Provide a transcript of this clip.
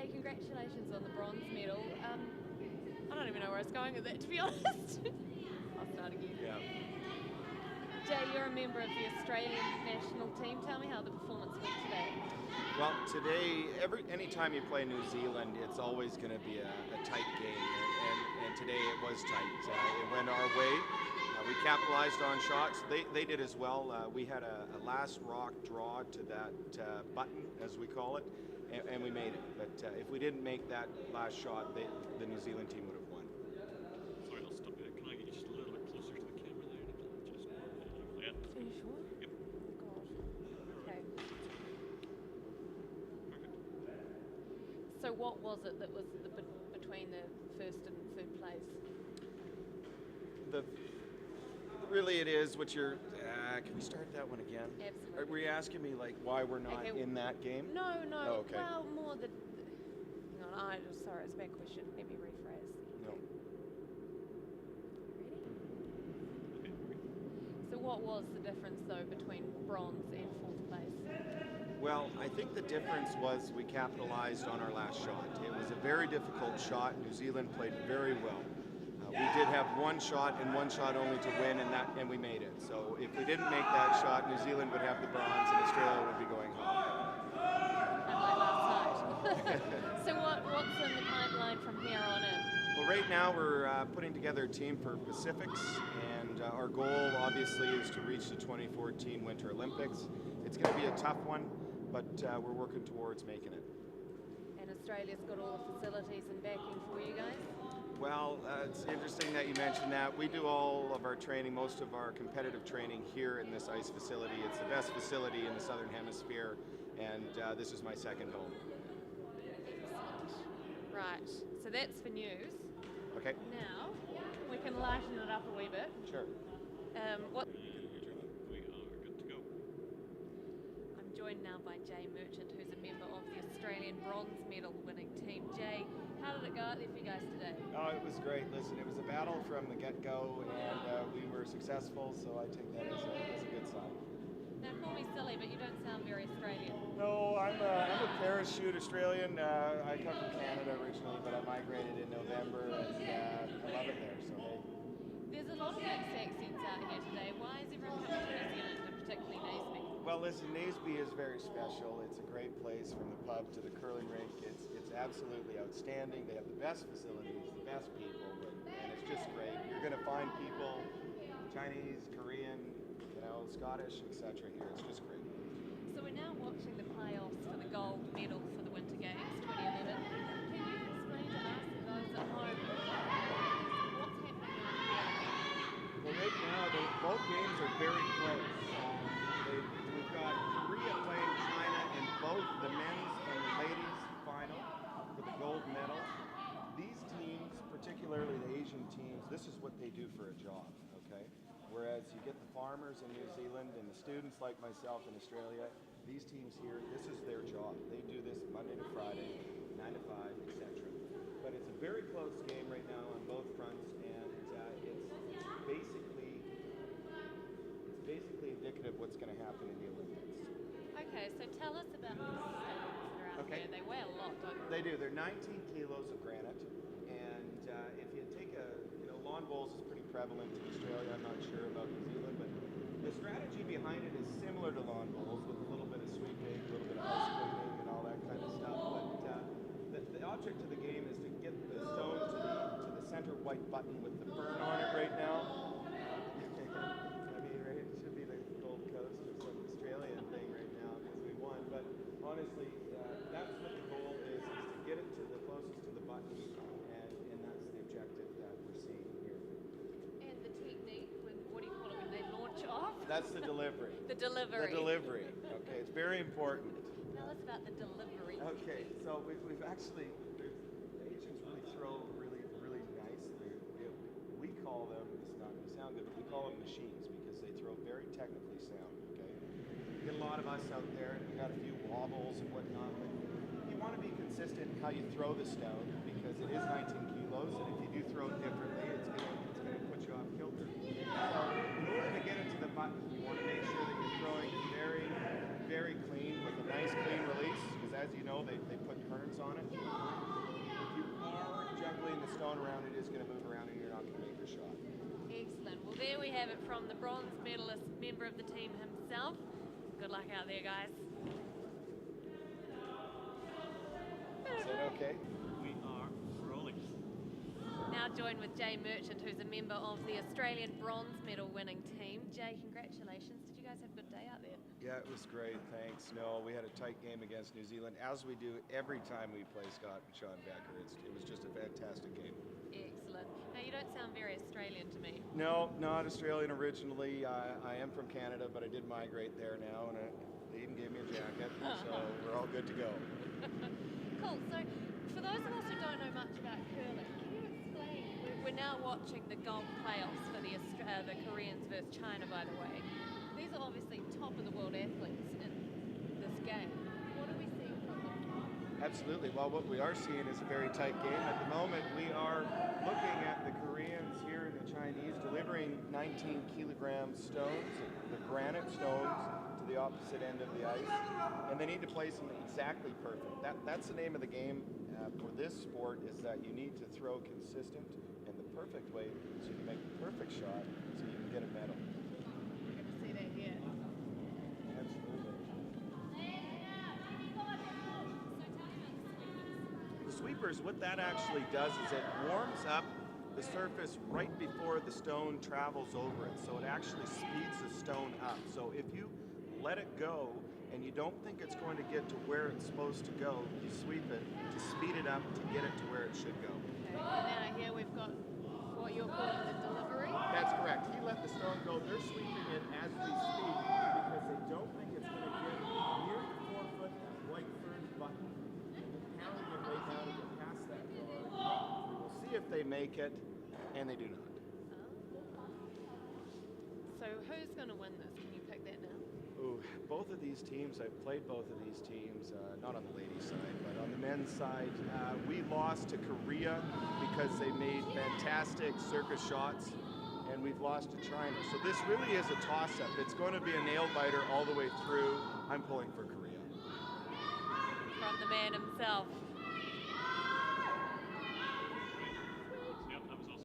Jay, congratulations on the bronze medal. I don't even know where I was going with that, to be honest. I'll start again. Yeah. Jay, you're a member of the Australian national team. Tell me how the performance went today. Well, today, anytime you play New Zealand, it's always going to be a tight game, and today it was tight. It went our way. We capitalized on shots. They did as well. We had a last rock draw to that button, as we call it, and we made it. But if we didn't make that last shot, the New Zealand team would have won. Sorry, I'll stop you. Can I get you just a little bit closer to the camera there? Just yeah. Are you sure? Yep. God. Okay. Perfect. So what was it that was between the first and third place? Really, it is what you're. Can we start that one again? Absolutely. Were you asking me like why we're not in that game? No. Oh, okay. Well, more the. Hang on, sorry, it's a bad question. Let me rephrase. No. Ready? So what was the difference though between bronze and fourth place? Well, I think the difference was we capitalized on our last shot. It was a very difficult shot. New Zealand played very well. We did have one shot and one shot only to win, and we made it. So if we didn't make that shot, New Zealand would have the bronze and Australia would be going home. Like last night. So what's in the pipeline from here on in? Well, right now we're putting together a team for Pacifics, and our goal obviously is to reach the 2014 Winter Olympics. It's going to be a tough one, but we're working towards making it. And Australia's got all the facilities and backing for you guys? Well, it's interesting that you mentioned that. We do all of our training, most of our competitive training here in this ice facility. It's the best facility in the Southern Hemisphere, and this is my second home. Right, so that's for news. Okay. Now, we can lighten it up a wee bit. Sure. What? We are good to go. I'm joined now by Jay Merchant, who's a member of the Australian bronze medal winning team. Jay, how did it go out there for you guys today? Oh, it was great. Listen, it was a battle from the get-go, and we were successful, so I take that as a good sign. Now, call me silly, but you don't sound very Australian. No, I'm a parachute Australian. I come from Canada originally, but I migrated in November, and I love it there, so hey. There's a lot of mixed accents out here today. Why is everyone coming to New Zealand, and particularly Naseby? Well, listen, Naseby is very special. It's a great place from the pub to the curling rink. It's absolutely outstanding. They have the best facilities, the best people, and it's just great. You're going to find people, Chinese, Korean, Scottish, etc. here. It's just great. So we're now watching the playoffs for the gold medal for the Winter Games 2011. Can you explain to us and those at home what's happening now? Well, right now, both games are very close. We've got Korea playing China in both the men's and the ladies' final for the gold medal. These teams, particularly the Asian teams, this is what they do for a job, okay? Whereas you get the farmers in New Zealand and the students like myself in Australia, these teams here, this is their job. They do this Monday to Friday, 9 to 5, etc. But it's a very close game right now on both fronts, and it's basically indicative of what's going to happen in the Olympics. Okay, so tell us about the stones that are out there. They weigh a lot, don't they? They do. They're 19 kilos of granite, and if you take lawn bowls is pretty prevalent in Australia. I'm not sure about New Zealand, but the strategy behind it is similar to lawn bowls with a little bit of sweeping, a little bit of house cleaning, and all that kind of stuff. But the object of the game is to get the stone to the center white button with the fern on it right now. I mean, right? It should be the Gold Coast or some Australian thing right now because we won. But honestly, that's what the goal is to get it to the closest to the button, and that's the objective that we're seeing here. And the technique, what do you call it when they launch off? That's the delivery. The delivery. The delivery. Okay, it's very important. Tell us about the delivery. Okay, so we've actually, the Asians really throw really nicely. We call them, this is not going to sound good, but we call them machines because they throw very technically sound, okay? We get a lot of us out there, and we got a few wobbles and whatnot, but you want to be consistent in how you throw the stone because it is 19 kilos, and if you do throw it differently, it's going to put you off kilter. So in order to get it to the button, you want to make sure that you're throwing it very clean with a nice clean release, because as you know, they put currents balance on it. If you are juggling the stone around, it is going to move around and you're not going to make your shot. Excellent. Well, there we have it from the bronze medalist, member of the team himself. Good luck out there, guys. Is that okay? We are rolling. Now joined with Jay Merchant, who's a member of the Australian bronze medal winning team. Jay, congratulations. Did you guys have a good day out there? Yeah, it was great, thanks. No, we had a tight game against New Zealand, as we do every time we play Scott and Sean Becker. It was just a fantastic game. Excellent. Now, you don't sound very Australian to me. No, not Australian originally. I am from Canada, but I did migrate there now, and they even gave me a jacket, so we're all good to go. Cool. So, for those of us who don't know much about curling, can you explain? We're now watching the gold playoffs for the Koreans versus China, by the way. These are obviously top of the world athletes in this game. What are we seeing from them? Absolutely. Well, what we are seeing is a very tight game. At the moment, we are looking at the Koreans here and the Chinese delivering 19-kilogram stones, the granite stones, to the opposite end of the ice, and they need to place them exactly perfect. That's the name of the game for this sport, is that you need to throw consistent and the perfect way so you can make the perfect shot so you can get a medal. We're going to see that here. Absolutely. The sweepers, what that actually does is it warms up the surface right before the stone travels over it, so it actually speeds the stone up. So if you let it go and you don't think it's going to get to where it's supposed to go, you sweep it to speed it up to get it to where it should go. Okay, now here we've got what you're calling the delivery. That's correct. He let the stone go. They're sweeping it as we speak because they don't think it's going to get near the 4-foot white fern button. And they're pounding it right now to get past that guard. We will see if they make it, and they do not. So who's going to win this? Can you pick that now? Ooh, both of these teams, I've played both of these teams, not on the ladies' side, but on the men's side, we lost to Korea because they made fantastic circus shots, and we've lost to China. So this really is a toss-up. It's going to be a nail-biter all the way through. I'm pulling for Korea. From the man himself.